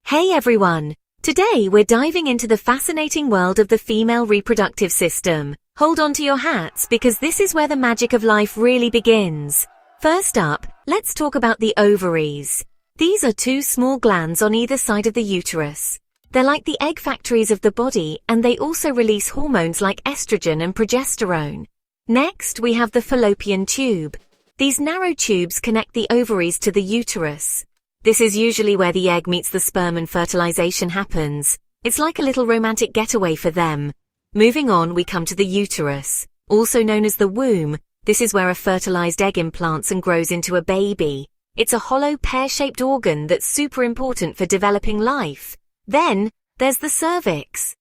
Hey everyone! Today we're diving into the fascinating world of the female reproductive system. Hold on to your hats because this is where the magic of life really begins. First up, let's talk about the ovaries. These are two small glands on either side of the uterus. They're like the egg factories of the body, and they also release hormones like estrogen and progesterone. Next, we have the fallopian tube. These narrow tubes connect the ovaries to the uterus. This is usually where the egg meets the sperm and fertilization happens. It's like a little romantic getaway for them. Moving on, we come to the uterus, also known as the womb. This is where a fertilized egg implants and grows into a baby. It's a hollow, pear-shaped organ that's super important for developing life. Then, there's the cervix.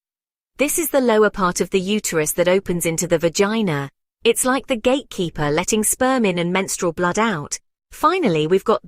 This is the lower part of the uterus that opens into the vagina. It's like the gatekeeper letting sperm in and menstrual blood out. Finally, we've got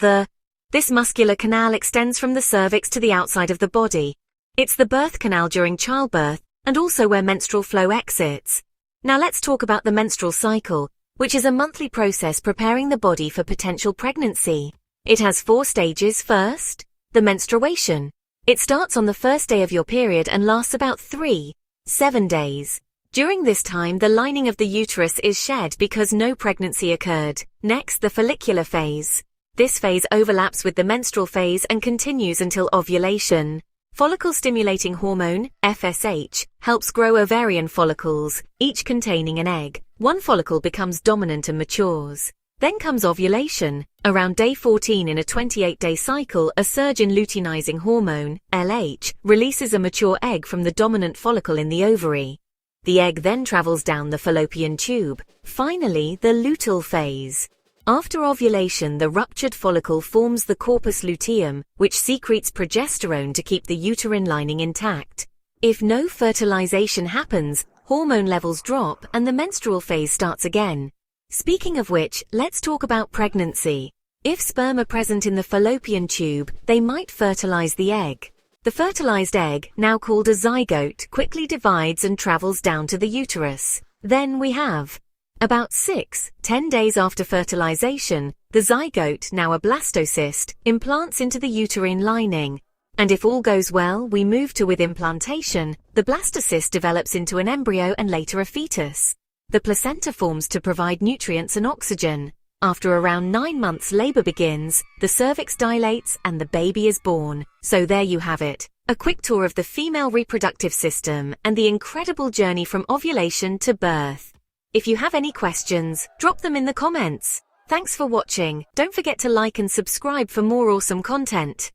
This muscular canal extends from the cervix to the outside of the body. It's the birth canal during childbirth and also where menstrual flow exits. Now let's talk about the menstrual cycle, which is a monthly process preparing the body for potential pregnancy. It has 4 stages. First, the menstruation. It starts on the first day of your period and lasts about 3-7 days. During this time, the lining of the uterus is shed because no pregnancy occurred. Next, the follicular phase. This phase overlaps with the menstrual phase and continues until ovulation. Follicle-stimulating hormone, FSH, helps grow ovarian follicles, each containing an egg. One follicle becomes dominant and matures. Then comes ovulation. Around day 14 in a 28-day cycle, a surge in luteinizing hormone, LH, releases a mature egg from the dominant follicle in the ovary. The egg then travels down the fallopian tube. Finally, the luteal phase. After ovulation, the ruptured follicle forms the corpus luteum, which secretes progesterone to keep the uterine lining intact. If no fertilization happens, hormone levels drop and the menstrual phase starts again. Speaking of which, let's talk about pregnancy. If sperm are present in the fallopian tube, they might fertilize the egg. The fertilized egg, now called a zygote, quickly divides and travels down to the uterus. Then we have about 6-10 days after fertilization, the zygote, now a blastocyst, implants into the uterine lining. And if all goes well, we move to with implantation, the blastocyst develops into an embryo and later a fetus. The placenta forms to provide nutrients and oxygen. After around 9 months, labor begins, the cervix dilates, and the baby is born. So there you have it. A quick tour of the female reproductive system and the incredible journey from ovulation to birth. If you have any questions, drop them in the comments. Thanks for watching. Don't forget to like and subscribe for more awesome content.